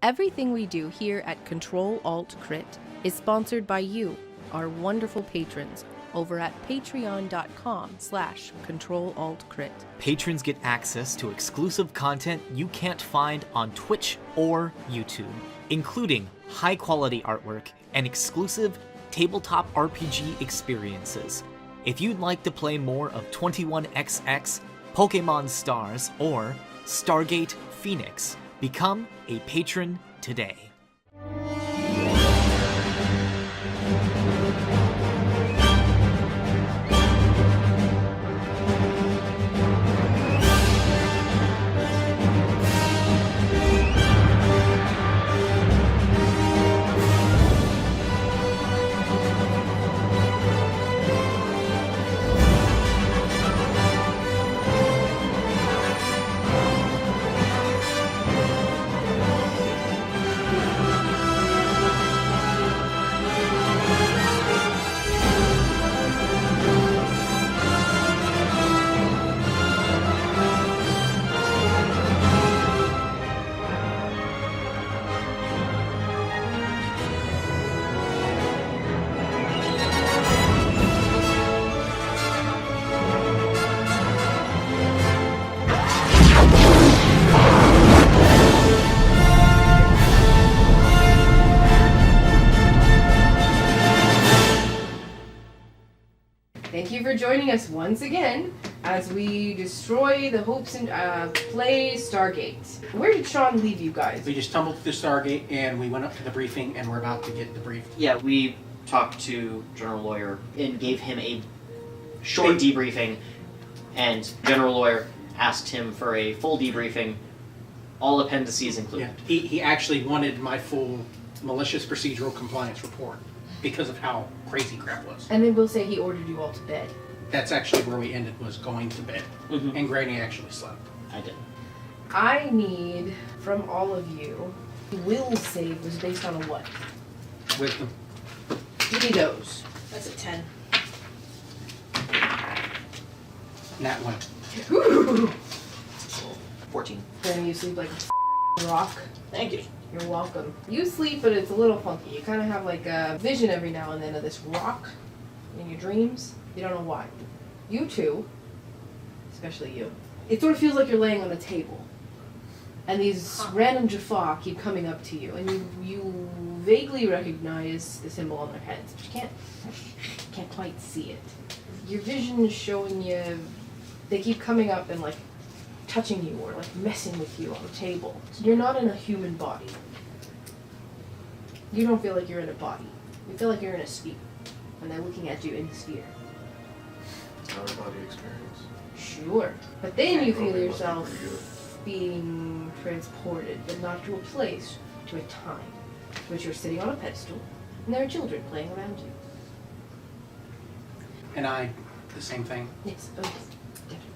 Everything we do here at CtrlAltCrit is sponsored by you, our wonderful patrons, over at patreon.com/CtrlAltCrit. Patrons get access to exclusive content you can't find on Twitch or YouTube, including high-quality artwork and exclusive tabletop RPG experiences. If you'd like to play more of 21XX, Pokemon Stars, or Stargate Phoenix, become a patron today. Thank you for joining us once again as we destroy the hopes and play Stargate. Where did Sean leave you guys? We just tumbled through Stargate and we went up to the briefing and we're about to get debriefed. Yeah, we talked to General Lawyer and gave him a short debriefing, and General Lawyer asked him for a full debriefing, all appendices included. Yeah. He actually wanted my full malicious procedural compliance report because of how crazy crap was. And then we'll say he ordered you all to bed. That's actually where we ended, was going to bed. Mm-hmm. And Granny actually slept. I did. I need from all of you, will save was based on a what? Wisdom. Give me those. That's a 10. Nat one. Woo! 14. Then you sleep like a rock. Thank you. You're welcome. You sleep, but it's a little funky. You kind of have like a vision every now and then of this rock in your dreams. You don't know why. You two, especially you, it sort of feels like you're laying on a table. And these random Jaffa keep coming up to you, and you vaguely recognize the symbol on their heads, but you can't quite see it. Your vision is showing you, they keep coming up and like touching you or like messing with you on the table. You're not in a human body. You don't feel like you're in a body. You feel like you're in a sphere, and they're looking at you in the sphere. Out of body experience. Sure. But then you feel yourself being transported, but not to a place, to a time, which you're sitting on a pedestal, and there are children playing around you. And I, the same thing. Yes, oh yes, definitely.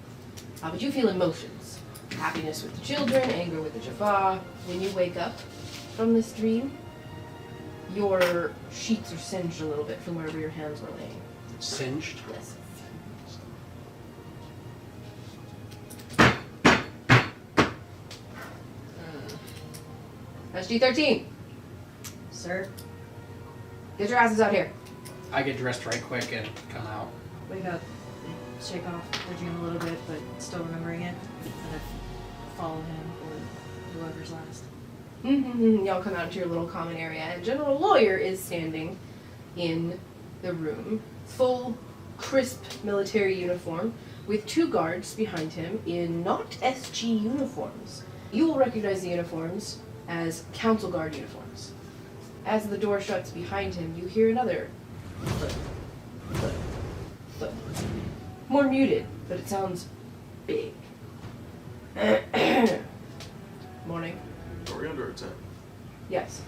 But you feel emotions. Happiness with the children, anger with the Jaffa. When you wake up from this dream, your sheets are singed a little bit from wherever your hands were laying. Singed. Yes. SG-13. Sir? Get your asses out here. I get dressed right quick and come out. Wake up. Shake off the dream a little bit, but still remembering it. And then follow him or whoever's last. Y'all come out into your little common area, and General Lawyer is standing in the room, full, crisp military uniform, with two guards behind him in not SG uniforms. You will recognize the uniforms as Council Guard uniforms. As the door shuts behind him, you hear another thud, thud, thud. More muted, but it sounds big. Morning. Are we under attack? Yes.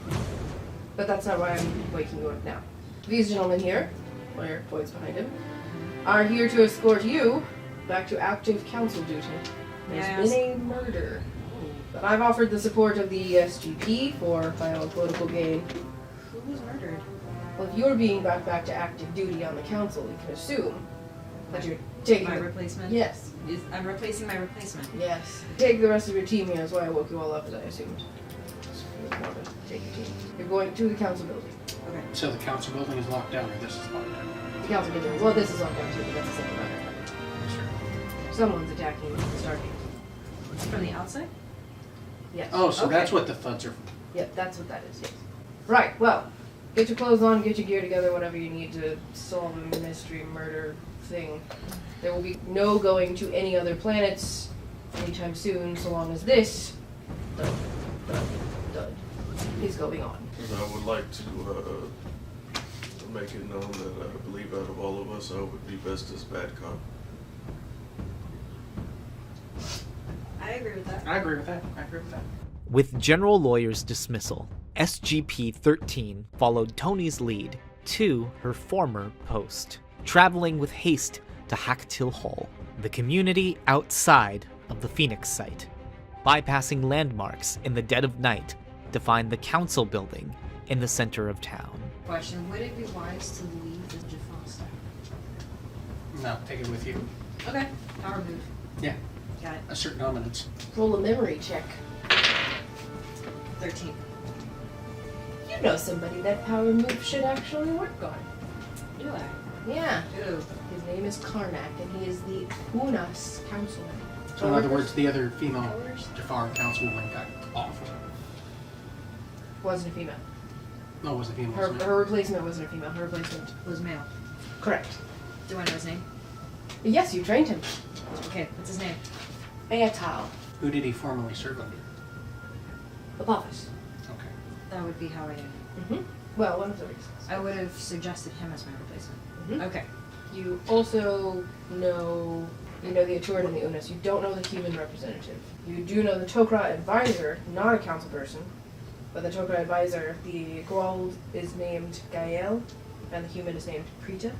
But that's not why I'm waking you up now. These gentlemen here, Lawyer points behind him, are here to escort you back to active council duty. There's been a murder. But I've offered the support of the SGP for my own political gain. Who was murdered? Well, if you're being brought back to active duty on the council, we can assume that you're taking My the... replacement? Yes. I'm replacing my replacement. Yes. Take the rest of your team here, that's why I woke you all up, as I assumed. More than You're going to the council building. Okay. So the council building is locked down, or this is locked down? The council building. Well, this is locked down too, but that's a separate matter. Someone's attacking the Stargate. From the outside? Yes. Oh, so Okay. that's what the thuds are. Yep, that's what that is, yes. Right, well, get your clothes on, get your gear together, whatever you need to solve a mystery murder thing. There will be no going to any other planets anytime soon, so long as this dud, dud, is going on. And I would like to make it known that I believe out of all of us, I would be best as bad cop. I agree with that. I agree with that. I agree with that. With General Lawyer's dismissal, SGP-13 followed Tony's lead to her former post, traveling with haste to Hacktill Hall, the community outside of the Phoenix site, bypassing landmarks in the dead of night to find the council building in the center of town. Question, would it be wise to leave the default stack? No, take it with you. Okay. Power move. Yeah, Got it. a certain dominance. Roll a memory check. 13. You know somebody that power move should actually work on. Do I? Yeah. Ooh. His name is Karnak, and he is the Unas councilman. So in other words, the other female Jafar councilwoman got off. Wasn't a female. No, it was the female. Her, wasn't it? her replacement wasn't a female. Her replacement. Was male. Correct. Do I know his name? Yes, you trained him. Okay, what's his name? Aetal. Who did he formerly serve under? Apophis. Okay. That would be how I knew. Mm-hmm. Well, one of the reasons. I would have suggested him as my replacement. Mhm. Okay. You also know, the Aturan and the Unas. You don't know the human representative. You do know the Tok'ra advisor, not a council person, but the Tok'ra advisor, the Gwald is named Gael, and the human is named Prita.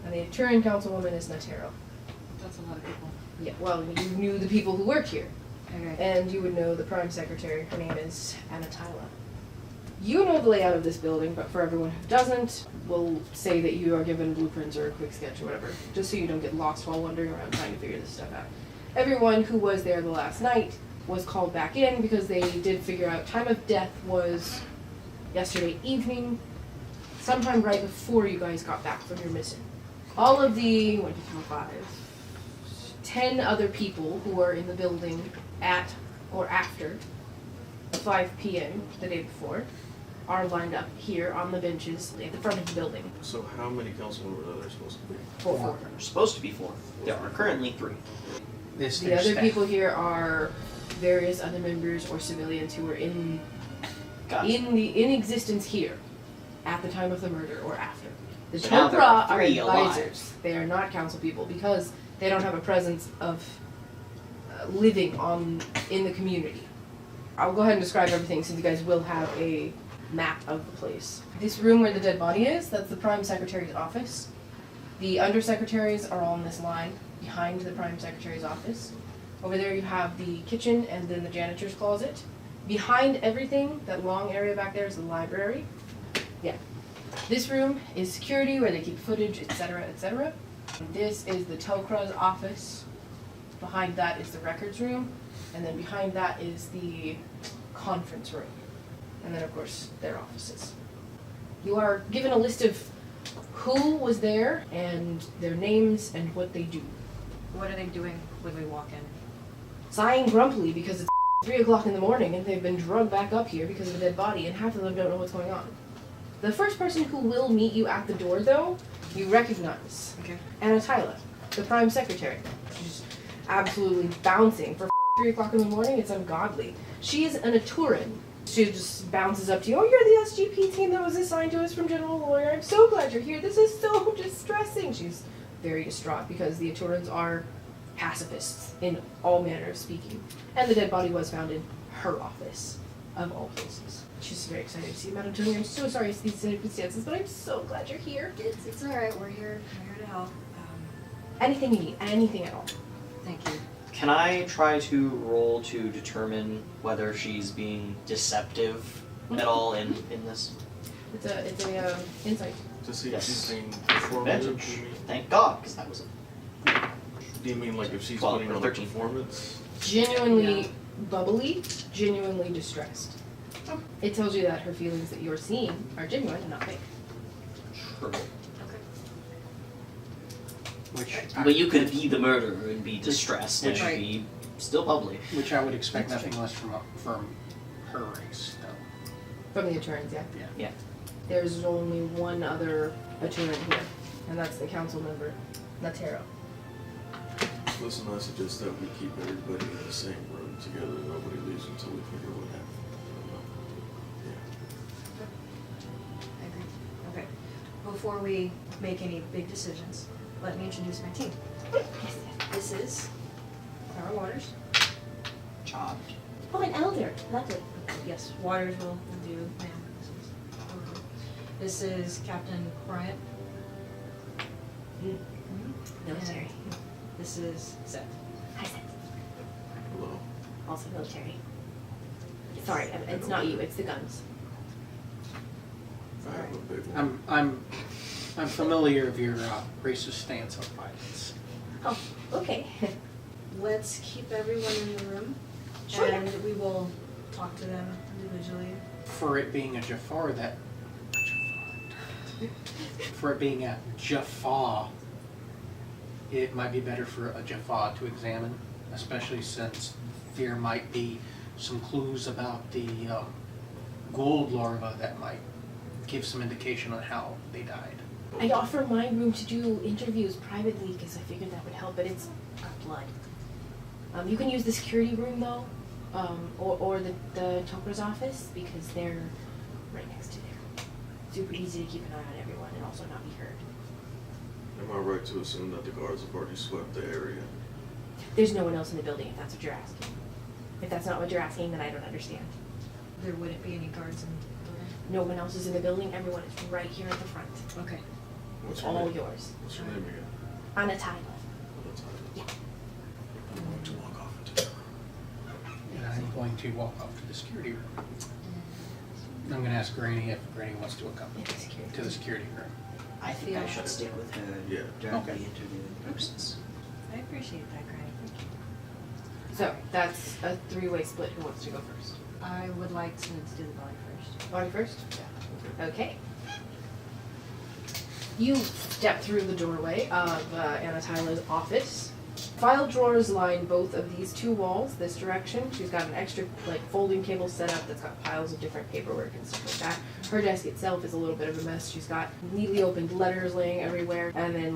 And the Aturan councilwoman is Natero. That's a lot of people. Yeah, well, you knew the people who work here. Okay. And you would know the prime secretary. Her name is Anatila. You know the layout of this building, but for everyone who doesn't, we'll say that you are given blueprints or a quick sketch or whatever, just so you don't get lost while wandering around trying to figure this stuff out. Everyone who was there the last night was called back in because they did figure out time of death was yesterday evening, sometime right before you guys got back from your mission. All of the 1, 2, 3, 4, 5, 10 other people who were in the building at or after 5 p.m. the day before are lined up here on the benches at the front of the building. So how many councilmen are there supposed to be? 4. There's supposed to be 4. There are currently 3. This The their other staff. people here are various other members or civilians who were in Gotcha. in existence here at the time of the murder or after. The So now there are Tok'ra are 3 alive. advisors. They are not council people because they don't have a presence of living in the community. I'll go ahead and describe everything since you guys will have a map of the place. This room where the dead body is, that's the Prime Secretary's office. The undersecretaries are all in this line behind the Prime Secretary's office. Over there you have the kitchen and then the janitor's closet. Behind everything, that long area back there is the library. Yeah. This room is security where they keep footage, etc., etc. This is the Tok'ra's office. Behind that is the records room. And then behind that is the conference room. And then, of course, their offices. You are given a list of who was there and their names and what they do. What are they doing when we walk in? Sighing grumpily because it's 3 o'clock in the morning and they've been drugged back up here because of a dead body and half of them don't know what's going on. The first person who will meet you at the door, though, you recognize. Okay. Anatila, the Prime Secretary. She's absolutely bouncing. For 3 o'clock in the morning, it's ungodly. She is an Aturan. She just bounces up to you. Oh, you're the SGP team that was assigned to us from General Lawyer. I'm so glad you're here. This is so distressing. She's very distraught because the Aturans are pacifists in all manner of speaking. And the dead body was found in her office, of all places. She's very excited to see you, Madam Tony. I'm so sorry it's these circumstances, but I'm so glad you're here. It's alright, we're here to help. Anything you need, anything at all. Thank you. Can I try to roll to determine whether she's being deceptive at all in this? It's a insight. To see Yes. if she's being performative? Advantage. Thank God, because that was a Do you mean like if she's 12 putting or on a 13. performance? Genuinely Yeah. bubbly, genuinely distressed. It tells you that her feelings that you're seeing are genuine and not fake. True. Which But you could be the murderer and be distressed and Right. be still bubbly. I would expect nothing less from her race, though. From the Eternals, yeah. Yeah. There's only one other Eternal here, and that's the council member, Natero. Listen, I suggest that we keep everybody in the same room together. Nobody leaves until we figure what happened. I agree. Okay. Before we make any big decisions, let me introduce my team. This is Clara Waters. Chopped. Oh, an elder. Lovely. Yes, Waters will do. Ma'am. This is Captain Bryant. Military. And this is Seth. Hi, Seth. Hello. Also military. Sorry, it's not you, it's the guns. I have a big one. I'm familiar of your racist stance on violence. Oh, okay. Let's keep everyone in the room, Sure. and we will talk to them individually. For it being a Jafar, for it being a Jaffa, it might be better for a Jaffa to examine, especially since there might be some clues about the gold larva that might give some indication on how they died. I offer my room to do interviews privately because I figured that would help, but it's got blood. You can use the security room though, or the Topra's office because they're right next to there. Super easy to keep an eye on everyone and also not be heard. Am I right to assume that the guards have already swept the area? There's no one else in the building if that's what you're asking. If that's not what you're asking, then I don't understand. There wouldn't be any guards in the building. No one else is in the building, everyone is right here at the front. Okay. What's It's your all name? yours. What's your name again? Anatila. Yeah. I'm going to walk off into the room. And I'm going to walk off to the security room. I'm going to ask Granny if Granny wants to accompany Yeah, me security. to the security room. I think I should stick with her Yeah. during Okay. the interviewing process. I appreciate that, Granny. Thank you. So that's a three-way split. Who wants to go first? I would like to do the body first. Body first? Yeah. Okay. You step through the doorway of Anatila's office. File drawers line both of these two walls this direction. She's got an extra folding table set up that's got piles of different paperwork and stuff like that. Her desk itself is a little bit of a mess. She's got neatly opened letters laying everywhere, and then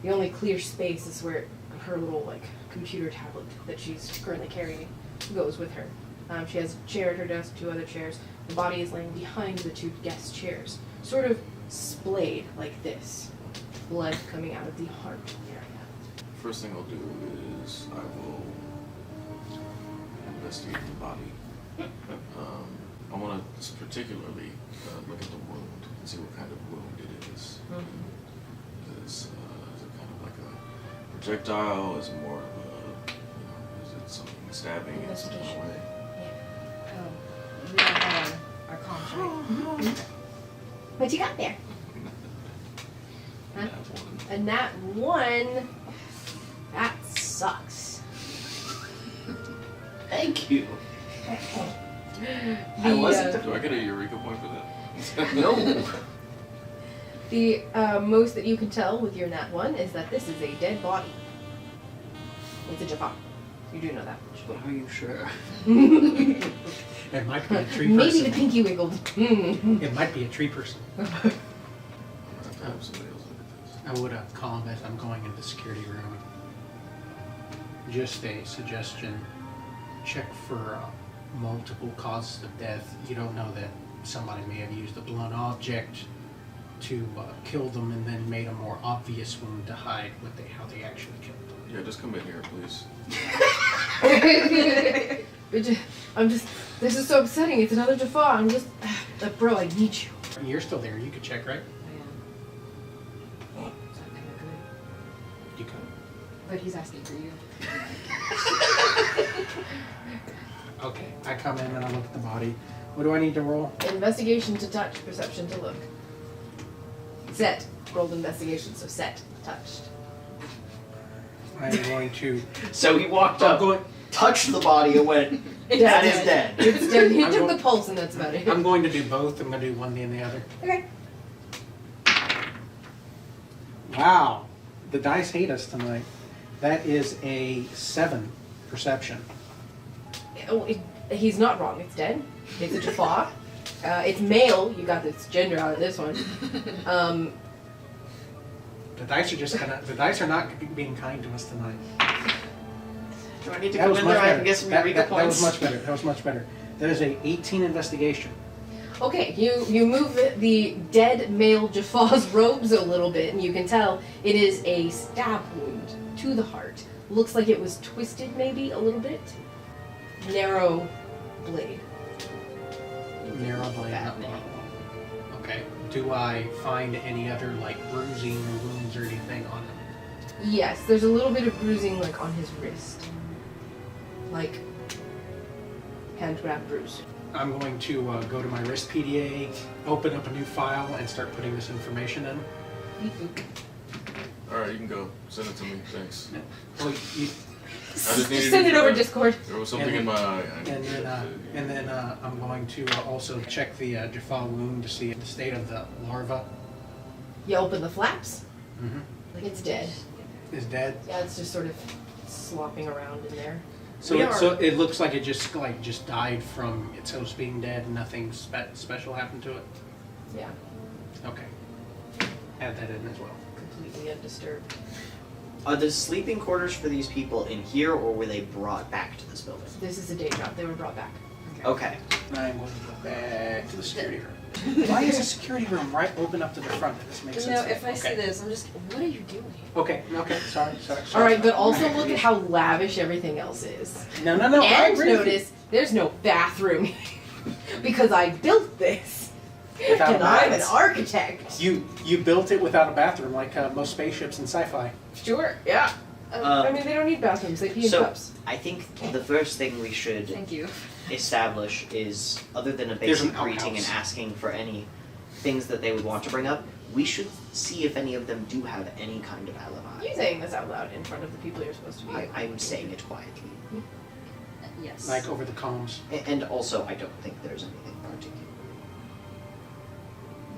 the only clear space is where her little computer tablet that she's currently carrying goes with her. She has a chair at her desk, two other chairs. The body is laying behind the two guest chairs, sort of splayed like this, blood coming out of the heart area. First thing I'll do is I will investigate the body. I want to particularly look at the wound and see what kind of wound it is. Is it kind of like a projectile? Is it more of a, is it something stabbing in some kind of way? Oh, we don't have our comms, right? What you got there? Huh? That one. A nat 1. That sucks. Thank you. The, Do I get a Eureka point for that? No. The most that you can tell with your nat 1 is that this is a dead body. It's a Jaffa. You do know that much. But are you sure? It might be a tree Maybe person. the pinky wiggled. It might be a tree person. I'm gonna have to have somebody else look at this. I would call him as I'm going into the security room. Just a suggestion, check for multiple causes of death. You don't know that somebody may have used a blunt object to kill them and then made a more obvious wound to hide how they actually killed them. Yeah, just come in here, please. This is so upsetting. It's another Jaffa. Bro, I need you. You're still there. You could check, right? I am. Is that kind of good? You could. But he's asking for you. Okay. I come in and I look at the body. What do I need to roll? Investigation to touch, perception to look. Set. Rolled investigation, so set. Touched. I'm going to. So he walked I'm up, going. touched the body and went, It's that is dead. It's dead. He I'm took go- the pulse, and that's about it. I'm going to do both. I'm going to do one and the other. Okay. Wow. The dice hate us tonight. That is a 7 perception. Oh, he's not wrong. It's dead. It's a Jaffa. It's male. You got this gender out of this one. The dice are just the dice are not being kind to us tonight. Do I need to That come was in much there? I better. can get some That Eureka was points. much better. That was much better. That is a 18 investigation. Okay, you move the dead male Jaffa's robes a little bit, and you can tell it is a stab wound to the heart. Looks like it was twisted maybe a little bit. Narrow blade. Narrow blade. Bad name. Okay. Do I find any other like bruising or wounds or anything on him? Yes, there's a little bit of bruising like on his wrist. Like hand grab bruise. I'm going to go to my wrist PDA, open up a new file, and start putting this information in. Alright, you can go. Send it to me. Thanks. Well, you, I just needed Send it over to- Discord. There was something in my eye. and then I'm going to also check the Jaffa wound to see the state of the larva. You open the flaps. Mm-hmm. It's dead. Is dead. Yeah, it's just sort of slopping around in there. So We it, are- so it looks like it just died from its host being dead, and nothing special happened to it. Yeah, Okay. Add that in as well. completely undisturbed. Are the sleeping quarters for these people in here, or were they brought back to this building? This is a day job. They were brought back. Okay. I'm going to go back to the security room. Why is the security room right open up to the front? This makes sense. No, to me. if I see Okay. this, I'm just, what are you doing? Okay. Sorry. All right, but also look at how lavish everything else is. No. I And agree with you. notice there's no bathroom because I built this, Without and a I'm an bath. architect. You built it without a bathroom, like most spaceships in sci-fi. Sure, yeah. I mean, they don't need bathrooms. They pee in So, cups. I think the first thing we should Thank you. establish is, other than a There's an basic greeting and outhouse. asking for any things that they would want to bring up, we should see if any of them do have any kind of alibi. You saying this out loud in front of the people you're supposed to be. I'm saying it quietly. Yes. Like over the comms. And also, I don't think there's anything particular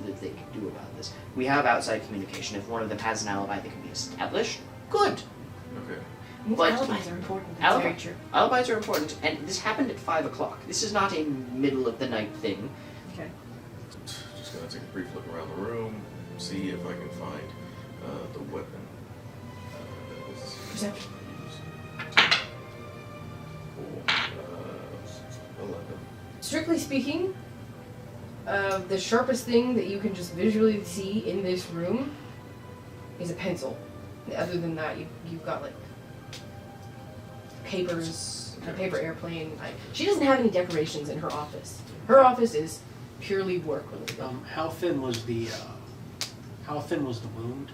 that they can do about this. We have outside communication. If one of them has an alibi that can be established, good. Okay. But- alibis are important. That's very true. Alibis are important, and this happened at 5 o'clock. This is not a middle of the night thing. Okay. Just gonna take a brief look around the room, see if I can find the weapon. That was Perception. cool. 11. Strictly speaking, the sharpest thing that you can just visually see in this room is a pencil. Other than that, you've got like papers, a paper airplane. She doesn't have any decorations in her office. Her office is purely work-related. How thin was the wound?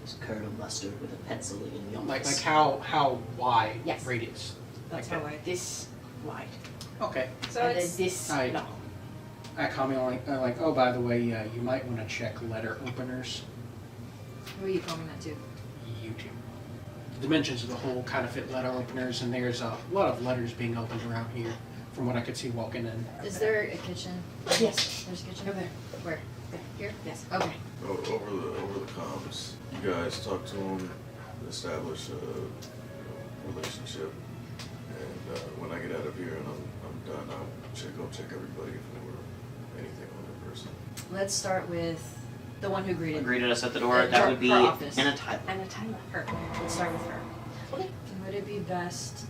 It's curdle mustard with a pencil in the Like office. how wide Yes. radius? That's Like how I. This wide. Okay. So And then it's. this Alright. long. I comment like, oh, by the way, you might want to check letter openers. Who are you calling that to? YouTube. The dimensions of the hole kind of fit letter openers, and there's a lot of letters being opened around here, from what I could see walking in. Is there a kitchen? Yes. There's a kitchen? Over there. Where? Here? Yes. Okay. Over the comms, you guys talk to him, establish a relationship, and when I get out of here and I'm done, I'll go check everybody if there were anything on that person. Let's start with the one who greeted. Greeted us at the door. Her- That would be her office. Anna Tyler. And a timer. Her. Let's start with her. Okay. And would it be best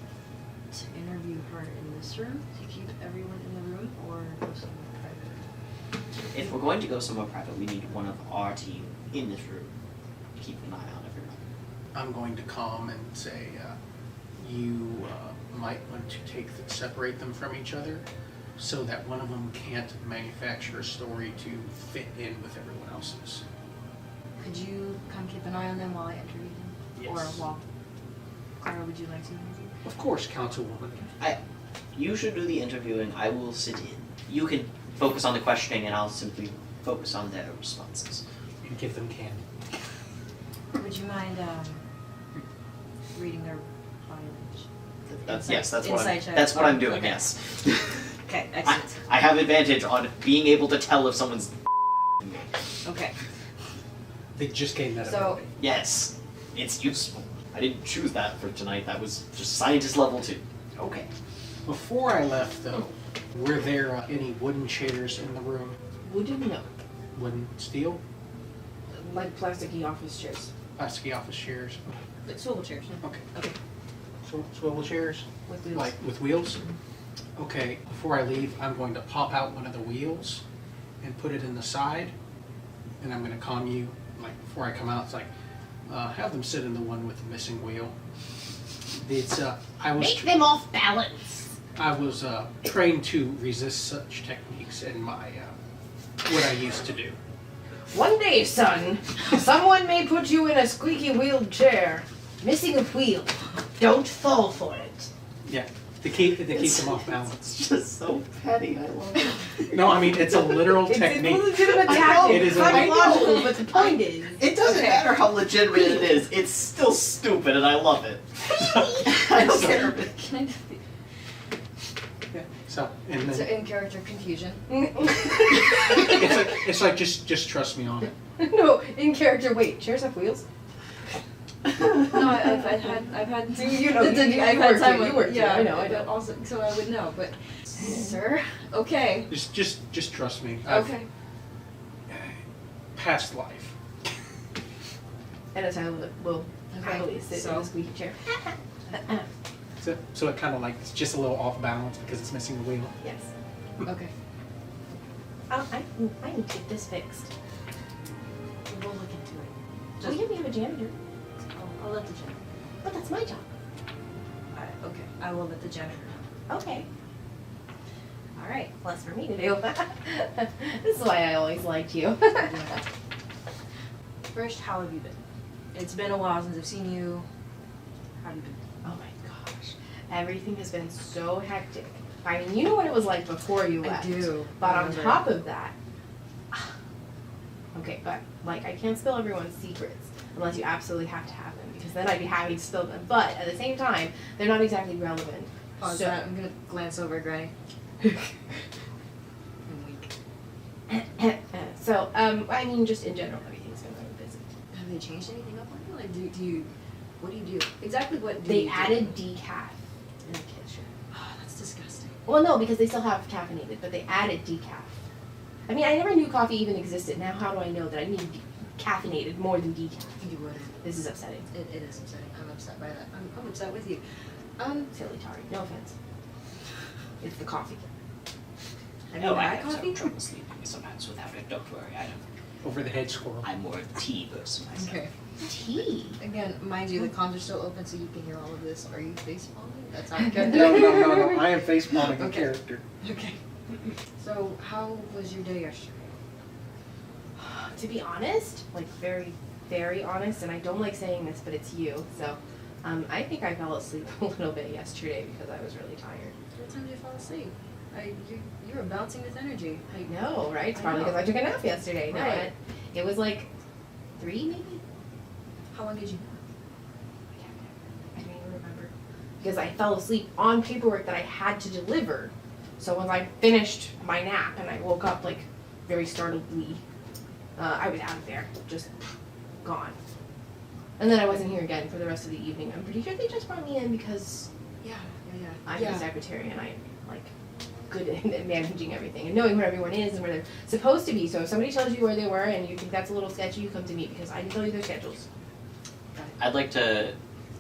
to interview her in this room to keep everyone in the room, or go somewhere private? If we're going to go somewhere private, we need one of our team in this room to keep an eye on everyone. I'm going to calm and say, you might want to separate them from each other, so that one of them can't manufacture a story to fit in with everyone else's. Could you come keep an eye on them while I interview them? Yes. Or while Clara, would you like to interview? Of course, Councilwoman. You should do the interviewing. I will sit in. You can focus on the questioning, and I'll simply focus on their responses. And give them candy. Would you mind reading their body language? The That's insight, what I'm, insight check. that's what I'm doing. Okay. Yes. Okay, I, excellent. I have advantage on being able to tell if someone's. Okay. They just gained that So- ability. Yes, it's useful. I didn't choose that for tonight. That was just scientist level 2. Okay. Before I left, though, were there any wooden chairs in the room? Wooden? No. Wooden, steel, Like plasticky office chairs. plasticky office chairs? Like swivel chairs. Yeah. Okay. Okay. Swivel chairs, With wheels. like with wheels. Okay. Before I leave, I'm going to pop out one of the wheels and put it in the side, and I'm going to calm you. Like before I come out, it's like have them sit in the one with the missing wheel. It's I was. Make them off balance. I was trained to resist such techniques in my what I used to do. One day, son, someone may put you in a squeaky wheeled chair, missing a wheel. Don't fall for it. Yeah, to keep them off balance. It's just so petty. I love it. No, I mean it's a literal It's technique. a legitimate I know, tactic. it is It's a- logical, but the point is, It doesn't Okay. matter how legitimate it is. It's still stupid, and I love it. I don't care if it. Can I just Yeah. So and so then in character confusion. it's like just trust me on it. no, in character. Wait, chairs have wheels? No, I've had You know, you I've worked had time here, you with- worked here, yeah, I know. but also so I would know, but sir, okay, Just trust me. I've- okay. Past life. And a Tyler will Okay, happily sit in so- the squeaky chair. So it kind of like it's just a little off balance because it's missing the wheel. Yes. Okay. I need to get this fixed. We'll look into it. Well, yeah, we have a janitor. I'll let the janitor. But that's my job. Okay, I will let the janitor know. Okay. All right, less for me to do. This is why I always liked you. First, how have you been? It's been a while since I've seen you. How have you been? Oh my gosh. Everything has been so hectic. I mean, you know what it was like before you left. But on remember. top of that, okay, but like I can't spill everyone's secrets unless you absolutely have to have them because then I'd be happy to spill them. But at the same time, they're not exactly relevant. Pause So- that. I'm gonna glance over at Granny. I'm weak. So, I mean, just in general, everything's been really busy. Have they changed anything up on you? Like, do you? What do you do? Exactly what do They you added do? decaf in the kitchen. Oh, that's disgusting. Well, no, because they still have caffeinated, but they added decaf. I mean, I never knew coffee even existed. Now, how do I know that I need caffeinated more than decaf? You wouldn't. This is upsetting. It is upsetting. I'm upset by that. I'm upset with you. Silly Tari. No offense. It's the coffee. Have you had have coffee? trouble sleeping sometimes without it. Don't worry, Over the head squirrel. I'm more of a tea person myself. Okay. Tea. Again, mind you, the comms are still open, so you can hear all of this. Are you face palming? That's how you No. I am face palming a Okay. character. Okay. So, how was your day yesterday? To be honest, like very, very honest, and I don't like saying this, but it's you. So, I think I fell asleep a little bit yesterday because I was really tired. What time did you fall asleep? You were bouncing with energy. I know, right? It's I probably know. because I took a nap yesterday. No, Right. it was like 3 maybe. How long did you? I don't even remember. Because I fell asleep on paperwork that I had to deliver. So once I finished my nap and I woke up like very startledly, I was out of there, just gone. And then I wasn't here again for the rest of the evening. I'm pretty sure they just brought me in because Yeah. I'm the secretary and I'm like good at managing everything and knowing where everyone is and where they're supposed to be. So if somebody tells you where they were and you think that's a little sketchy, you come to me because I can tell you their schedules. I'd like to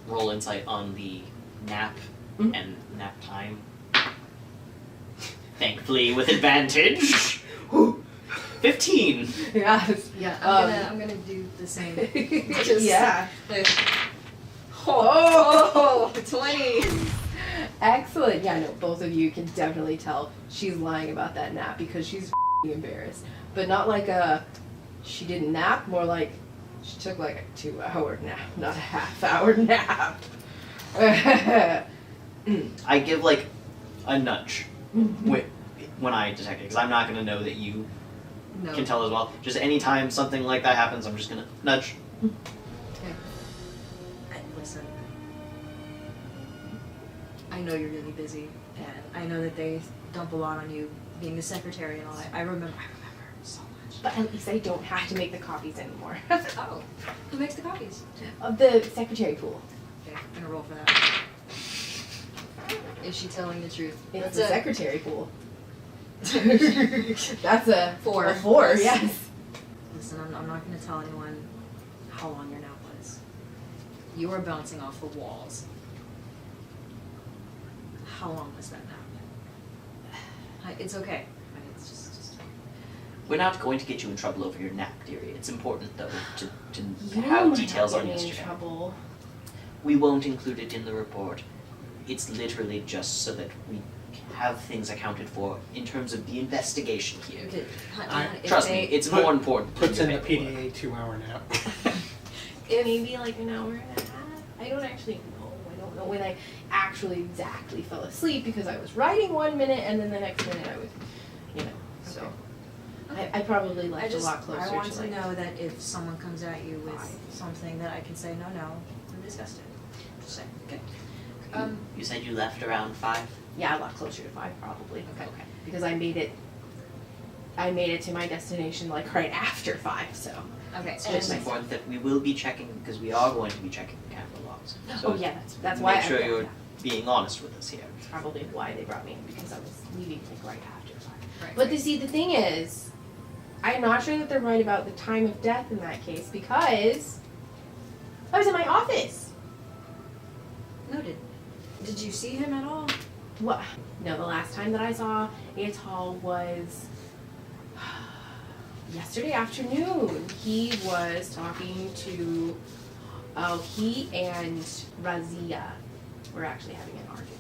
roll insight on the nap Mhm. and nap time. Thankfully, with advantage. 15. Yes. Yeah, Um, I'm gonna do the same. Yeah. Oh, 20. Excellent. Yeah, no, both of you can definitely tell she's lying about that nap because she's embarrassed. But not like she didn't nap, more like she took like a 2-hour nap, not a half-hour nap. I give like a nudge when I detect it, because I'm not going to know that you No. can tell as well. Just anytime something like that happens, I'm just going to nudge. Listen. I I know you're really busy, and I know that they dump a lot on you being the secretary and all that. I remember so much. But at least I don't have to make the copies anymore. Oh, who makes the copies? Of the secretary pool. Okay, I'm gonna roll for that. Is she telling the truth? It's the secretary pool. That's a 4. A 4, yes. Listen, I'm not gonna tell anyone how long your nap was. You were bouncing off the walls. How long was that nap? It's okay. It's just. We're not going to get you in trouble over your nap, dearie. It's important, though, to You have might details not on get me in yesterday. trouble. We won't include it in the report. It's literally just so that we have things accounted for in terms of the investigation here. Okay, if Trust me, it's more important. than Puts in the your paperwork. PDA 2-hour nap. Maybe like an hour and a half. I don't actually know. I don't know when I actually exactly fell asleep because I was writing 1 minute and then the next minute I was, so. Okay. I probably left I a lot closer I want to to like, know that if someone comes at you with 5. something that I can say, no, I'm disgusted. Just saying. Okay. You said you left around 5? yeah, a lot closer to 5 probably. Okay. Because I made it to my destination like right after 5, so. Okay. It's just important that we will be checking, because we are going to be checking the camera logs. So Oh yeah, that's why make sure you're yeah. being honest with us here. That's probably why they brought me in, because I was leaving like right after 5. Right, But the thing is, I'm not sure that they're right about the time of death in that case, because I was in my office. Noted. Did you see him at all? What? No, the last time that I saw Atal was yesterday afternoon. He was talking to, he and Razia were actually having an argument.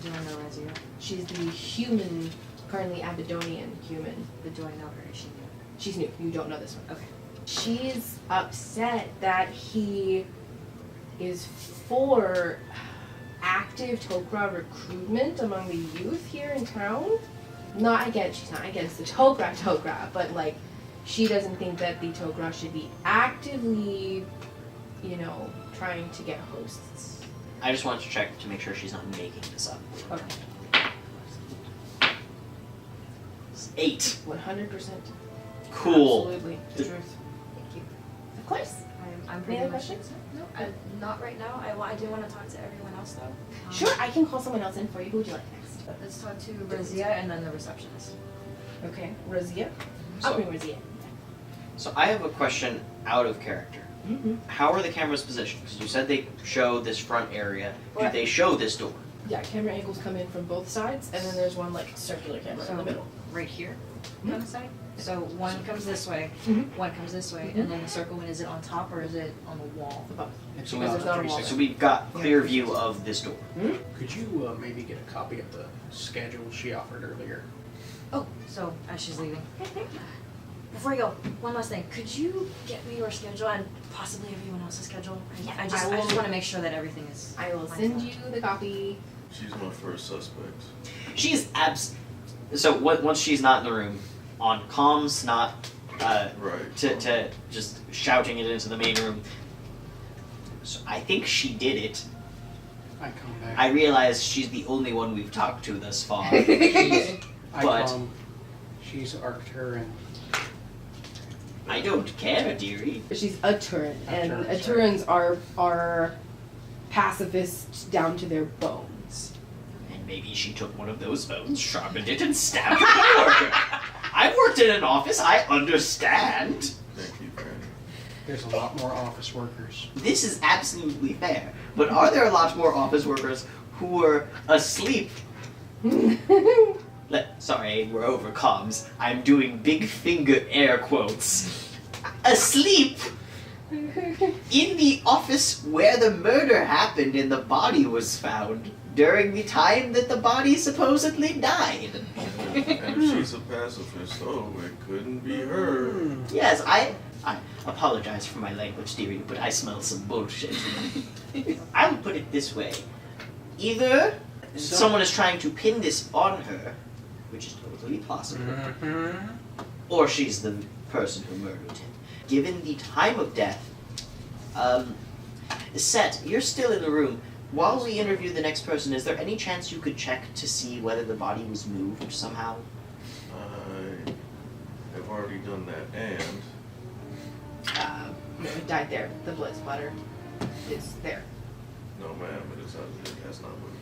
Do I know Razia? She's the human, currently Abydonian human. But do I know her? Is she new? She's new. You don't know this one. Okay. She's upset that he is for active Tok'ra recruitment among the youth here in town. She's not against the Tok'ra, but like, she doesn't think that the Tok'ra should be actively, trying to get hosts. I just wanted to check to make sure she's not making this up. Okay. 8. 100%. Cool. Absolutely. The The- truth. Thank you. Of course. I'm Any pretty other much. questions? No, not right now. I do want to talk to everyone else though. Sure, I can call someone else in for you. Who would you like next? Let's talk to Razia and then the receptionist. Okay, Razia. So- Bring Razia. So I have a question out of character. Mm-hmm. How are the cameras positioned? Because you said they show this front area. Do Right. they show this door? Yeah, camera angles come in from both sides, and then there's one like circular camera in the middle. Right here, kind of side. So one comes this way, Mhm. one comes this way, and then the circle one, is it on top or is it on the wall? Above. It's So Because about there's not a wall 360. So we've got clear view of this door. Could you maybe get a copy of the schedule she offered earlier? Oh, so as she's leaving. Before you go, one last thing. Could you get me your schedule and possibly everyone else's schedule? Yeah, I just I will- want to make sure that everything is. I will lined send up. you the copy. She's my first suspect. She's So once she's not in the room, on comms, not Right. to just shouting it into the main room. So I think she did it. I come back. I realize she's the only one we've talked to thus far. I but- come. She's Arctur and I don't care, dearie. She's a Turin, and Turin, Turins are pacifists down to their bones. And maybe she took one of those bones, sharpened it, and stabbed a coworker. I've worked in an office. I understand. Thank you, Granny. there's a lot more office workers. This is absolutely fair. But are there a lot more office workers who were asleep? Sorry, we're over comms. I'm doing big finger air quotes. Asleep in the office where the murder happened and the body was found during the time that the body supposedly died. And if she's a pacifist, it couldn't be her. Yes, I apologize for my language, dearie, but I smell some bullshit. I would put it this way. Either someone is trying to pin this on her, which is totally possible, or she's the person who murdered him. Given the time of death, Set, you're still in the room. While we interview the next person, is there any chance you could check to see whether the body was moved somehow? I have already done that, and No, it died there. The blood splatter is there. no, ma'am, it has not moved.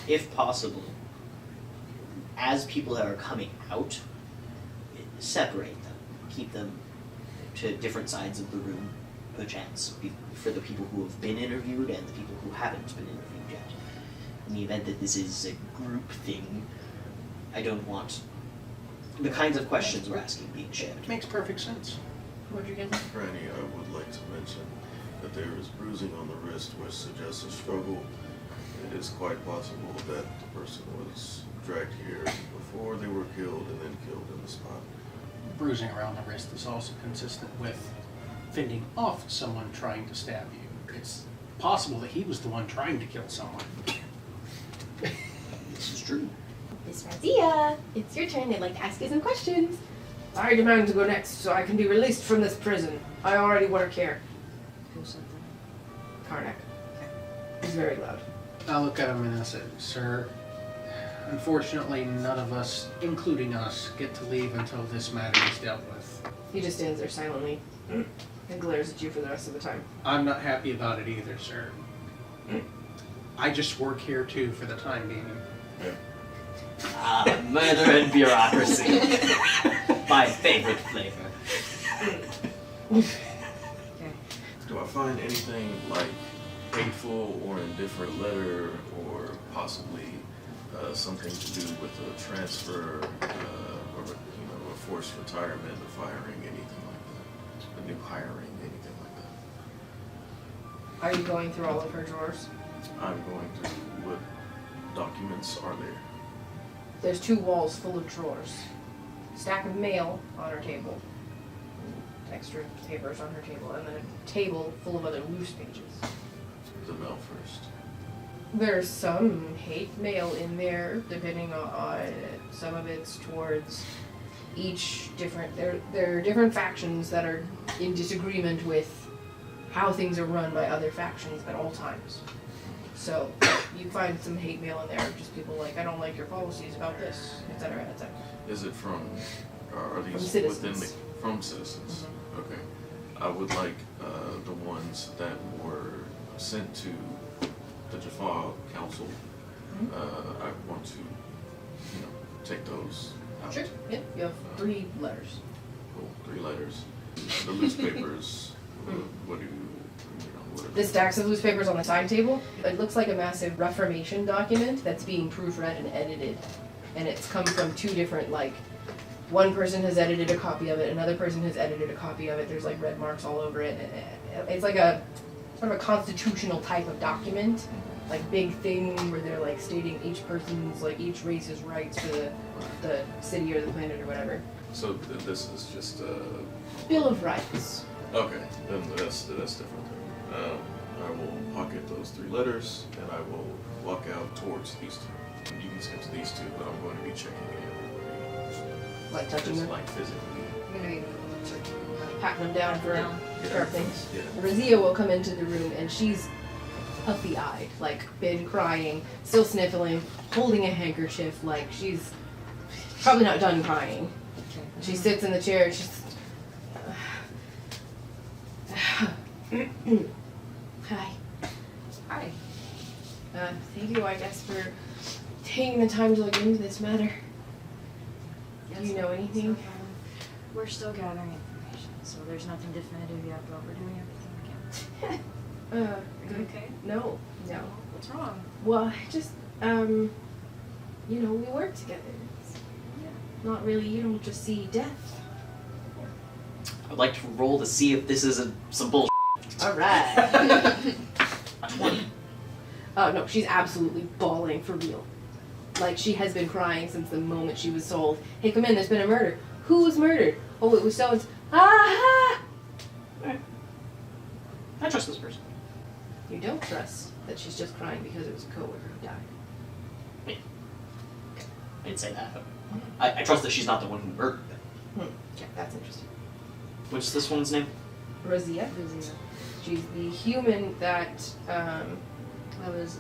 If possible, as people are coming out, separate them. Keep them to different sides of the room, perchance, for the people who have been interviewed and the people who haven't been interviewed yet. In the event that this is a group thing, I don't want the kinds of questions we're asking being shared. Makes perfect sense. What'd you get? Granny, I would like to mention that there is bruising on the wrist which suggests a struggle. It is quite possible that the person was dragged here before they were killed and then killed in the spot. Bruising around the wrist is also consistent with fending off someone trying to stab you. It's possible that he was the one trying to kill someone. This is true. Miss Razia, it's your turn. I'd like to ask you some questions. I demand to go next so I can be released from this prison. I already work here. Who said that? Karnak. He's very loud. I'll look at him and I said, "Sir, unfortunately none of us, including us, get to leave until this matter is dealt with. He just stands there silently and glares at you for the rest of the time. I'm not happy about it either, sir. I just work here too for the time being." Ah, murder and bureaucracy. My favorite flavor. Okay. Do I find anything like hateful or indifferent letter, or possibly something to do with a transfer or a forced retirement, a firing, anything like that? A new hiring, anything like that? Are you going through all of her drawers? I'm going to. What documents are there? There's 2 walls full of drawers. Stack of mail on her table. Extra papers on her table. And then a table full of other loose pages. The mail first. There's some hate mail in there, depending on some of it's towards each different. There are different factions that are in disagreement with how things are run by other factions at all times. So you find some hate mail in there, just people like, I don't like your policies about this, etc., etc. Is it from? Are these From citizens. within the? From citizens. Okay. I would like the ones that were sent to the Jaffa Council. I want to, take those out. Sure. Yeah. You have 3 letters. Cool. 3 letters. The loose papers. What do you? Whatever. The stacks of loose papers on the side table, it looks like a massive Reformation document that's being proofread and edited. And it's come from 2 different, one person has edited a copy of it, another person has edited a copy of it, there's red marks all over it. It's like a sort of a constitutional type of document, big thing where they're stating each person's, each race's rights for the city or the planet or whatever. So this is just Bill of Rights. okay. Then that's different. I will pocket those 3 letters and I will walk out towards these 2. You can skip to these 2, but I'm going to be checking in. Touching them? Physically. I'm gonna be Patting them down for sharp things. Yeah. Razia will come into the room and she's puffy-eyed, been crying, still sniffling, holding a handkerchief, she's probably not done crying. okay. She sits in the chair and she's... Hi. Hi. Thank you, I guess, for taking the time to look into this matter. Do you know anything? We're still gathering information, so there's nothing definitive yet, but we're doing everything we can. Are you Good. okay? No. What's wrong? Well, I just, we work together. It's not really, you don't just see death. I'd like to roll to see if this is some bullshit. Alright. 20. Oh, no, she's absolutely bawling for real. She has been crying since the moment she was told, hey, come in, there's been a murder. Who was murdered? Oh, it was so-and-so. Ah! Alright. I trust this person. You don't trust that she's just crying because it was a coworker who died. I didn't say that. I trust that she's not the one who murdered them. Yeah, that's interesting. What's this one's name? Razia. Busy. She's the human that That was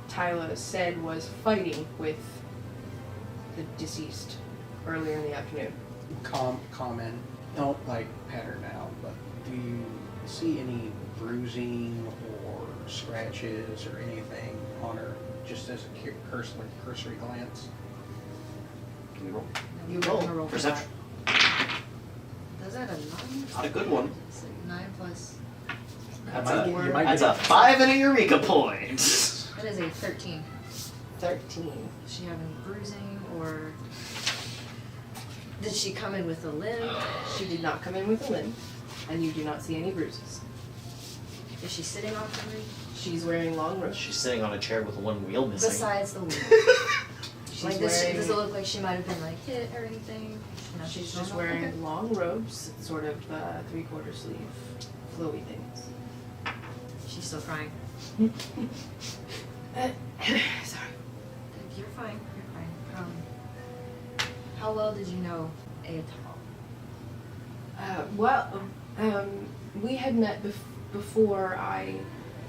Tyla said was fighting with the deceased earlier in the afternoon. Comment. Don't like pat her now, but do you see any bruising or scratches or anything on her, just as a cursory glance? Can we roll? You I'm roll. gonna roll for Perception. that. Does that a 9? Not a good one. It's like 9 plus. That's You might That's get a 5 and a Eureka point. That is a 13. 13. Does she have any bruising or did she come in with a limp? She did not come in with a limp, and you do not see any bruises. Is she sitting on something She's wearing long robes. She's sitting on a chair with one wheel missing. besides the limp? She's Like wearing, does it look like she might have been like hit or anything? No, she's just normal? wearing Okay. long robes, sort of 3/4 sleeve, flowy things. She's still crying. Sorry. You're fine. You're fine. How well did you know Aetal? We had met before I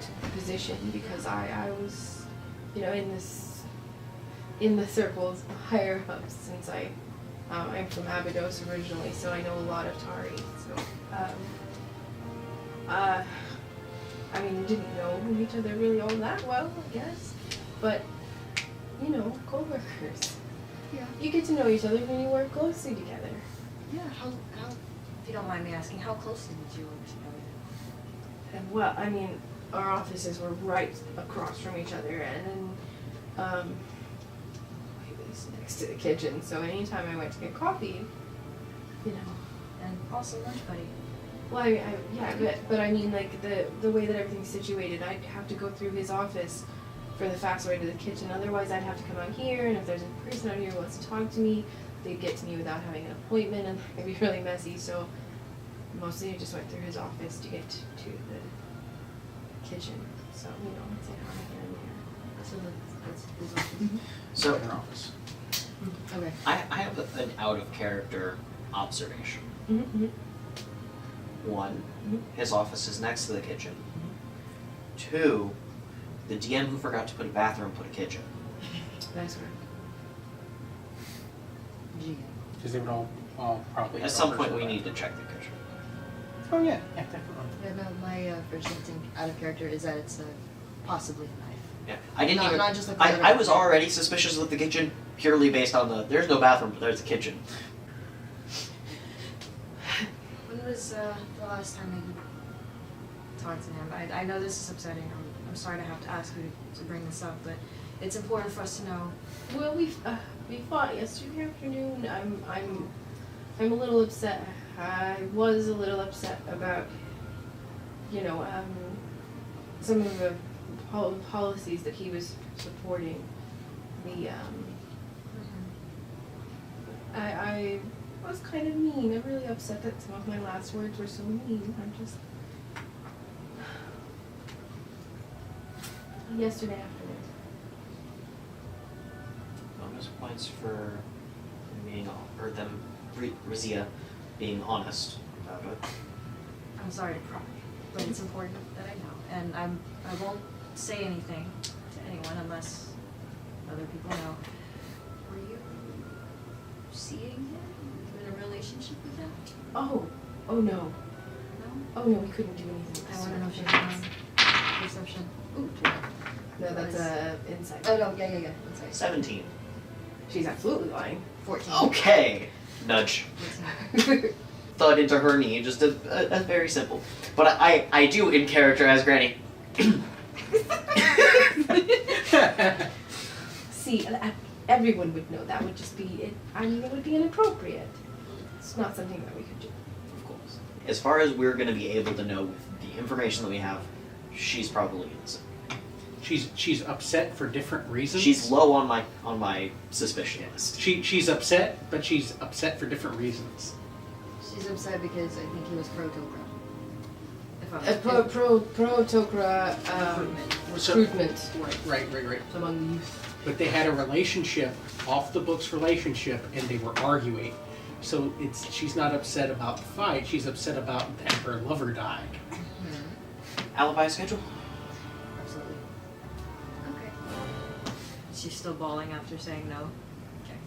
took the position because I was, in the circles higher up since I'm from Abydos originally, so I know a lot of Tari. So, we didn't know each other really all that well, I guess, but co-workers. Yeah. You get to know each other when you work closely together. Yeah. How if you don't mind me asking, how closely did you work together? And our offices were right across from each other, and then it was next to the kitchen. So anytime I went to get coffee, And also lunch buddy. well, but like the way that everything's situated, I'd have to go through his office for the fast way to the kitchen. Otherwise, I'd have to come out here, and if there's a person out here who wants to talk to me, they'd get to me without having an appointment, and it'd be really messy. So mostly I just went through his office to get to the kitchen. So, it's like how I get in there. So that's his office. So Her office. Okay. I have an out of character observation. Mm-hmm. One, Mhm. his office is next to the kitchen. Two, the DM who forgot to put a bathroom put a kitchen. That's correct. Gee. Because they would all probably. At have some offers point, for we that. need to check the kitchen. Oh yeah, definitely. Yeah, no, my first instinct out of character is that it's possibly a knife. Yeah, I didn't Not- even. not just like I the- was already suspicious of the kitchen purely based on there's no bathroom, but there's a kitchen. When was the last time that you talked to him? I know this is upsetting. I'm sorry to have to ask you to bring this up, but it's important for us to know. Well, we fought yesterday afternoon. I'm a little upset. I was a little upset about, some of the policies that he was supporting. I was kind of mean. I'm really upset that some of my last words were so mean. Yesterday afternoon. Bonus points for being or them Rizia being honest about it. I'm sorry to pry, but it's important that I know, and I won't say anything to anyone unless other people know. Were you seeing him? You in a relationship with him? Oh no. No. Oh no, we couldn't do anything. I want to know if you have perception. Ooh. No, that's insight. Oh no, yeah. That's right. 17. She's absolutely lying. 14. Okay. Nudge. 14. Thud into her knee, just a very simple. But I do in character as Granny. See, everyone would know that would just be it. It would be inappropriate. It's not something that we could do. Of course. As far as we're going to be able to know with the information that we have, she's probably innocent. She's upset for different reasons. She's low on my suspicion list. She's upset, but she's upset for different reasons. She's upset because I think he was pro-Tokra. If Pro-Tokra recruitment Right. among the youth. But they had a relationship, off the books relationship, and they were arguing. So she's not upset about the fight. She's upset about that her lover died. Alibi schedule? Absolutely. She's still bawling after saying no. Okay.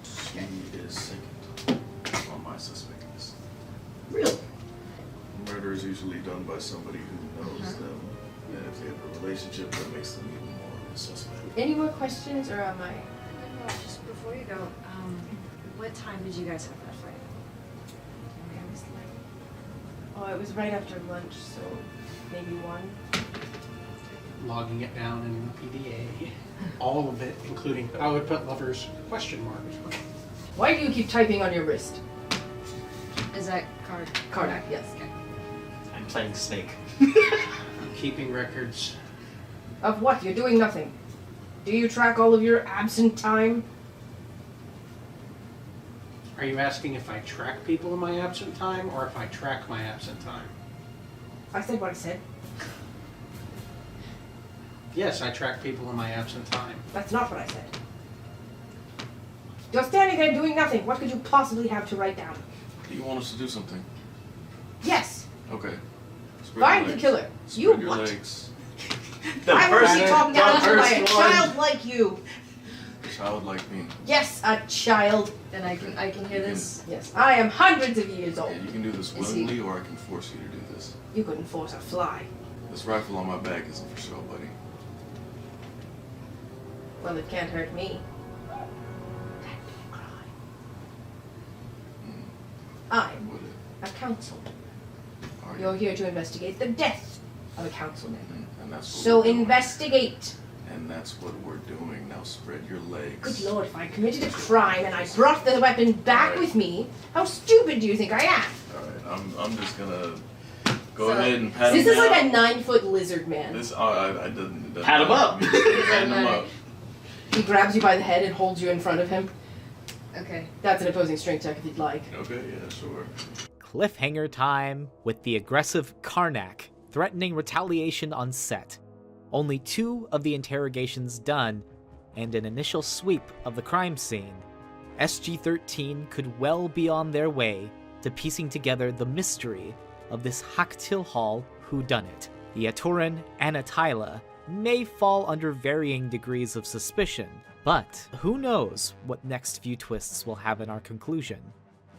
She is second on my suspect list. Really? Murder is usually done by somebody who knows them, and if they have a relationship, that makes them even more of a suspect. Any more questions, or am I? No, just before you go, what time did you guys have that fight? Oh, it was right after lunch, so maybe 1. Logging it down in PDA. All of it, including, I would put lovers question mark. Why do you keep typing on your wrist? Is that card? Karnak, yes. Okay. I'm playing Snake. Keeping records. Of what? You're doing nothing. Do you track all of your absent time? Are you asking if I track people in my absent time, or if I track my absent time? I said what I said. Yes, I track people in my absent time. That's not what I said. You're standing there doing nothing. What could you possibly have to write down? Do you want us to do something? Yes. Okay. Spread Find your the legs. killer. Spread You your what? legs. I will be talked down to by a first one. child like you. Child like me. Yes, a child. Then I can hear this. Yes, I am hundreds of years old. Yeah, you can do this Is he- willingly, or I can force you to do this. You couldn't force a fly. This rifle on my back isn't for show, buddy. Well, it can't hurt me. I'm Would it? a councilman. Are you? You're here to investigate the death of a council member. And that's what So we're doing. investigate. And that's what we're doing. Now spread your legs. Good lord, if I committed a crime and I brought the weapon back with me, how stupid do you think I am? Alright, I'm just gonna go So, ahead and pat This him is like a down. 9-foot lizard man. This, I didn't. Pat him up. Pat him up. He grabs you by the head and holds you in front of him. Okay. That's an opposing strength check if you'd like. Okay, yeah, sure. Cliffhanger time with the aggressive Karnak threatening retaliation on set. Only 2 of the interrogations done, and an initial sweep of the crime scene. SG-13 could well be on their way to piecing together the mystery of this Haktilhal whodunit. The Aturan and Attila may fall under varying degrees of suspicion, but who knows what next few twists will have in our conclusion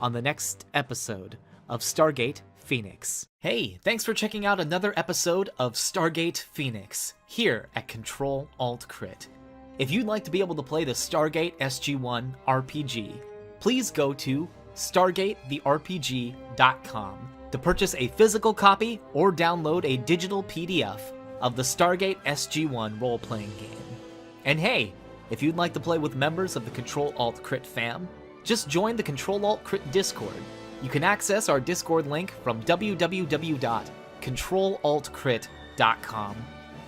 on the next episode of Stargate Phoenix. Hey, thanks for checking out another episode of Stargate Phoenix here at CtrlAltCrit. If you'd like to be able to play the Stargate SG-1 RPG, please go to StargateTheRPG.com to purchase a physical copy or download a digital PDF of the Stargate SG-1 Roleplaying Game. And hey, if you'd like to play with members of the CtrlAltCrit fam, just join the CtrlAltCrit Discord. You can access our Discord link from www.CtrlAltCrit.com.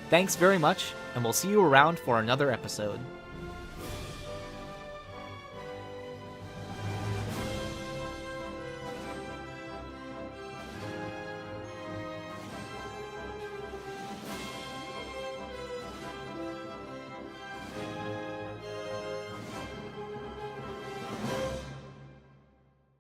Thanks very much, and we'll see you around for another episode.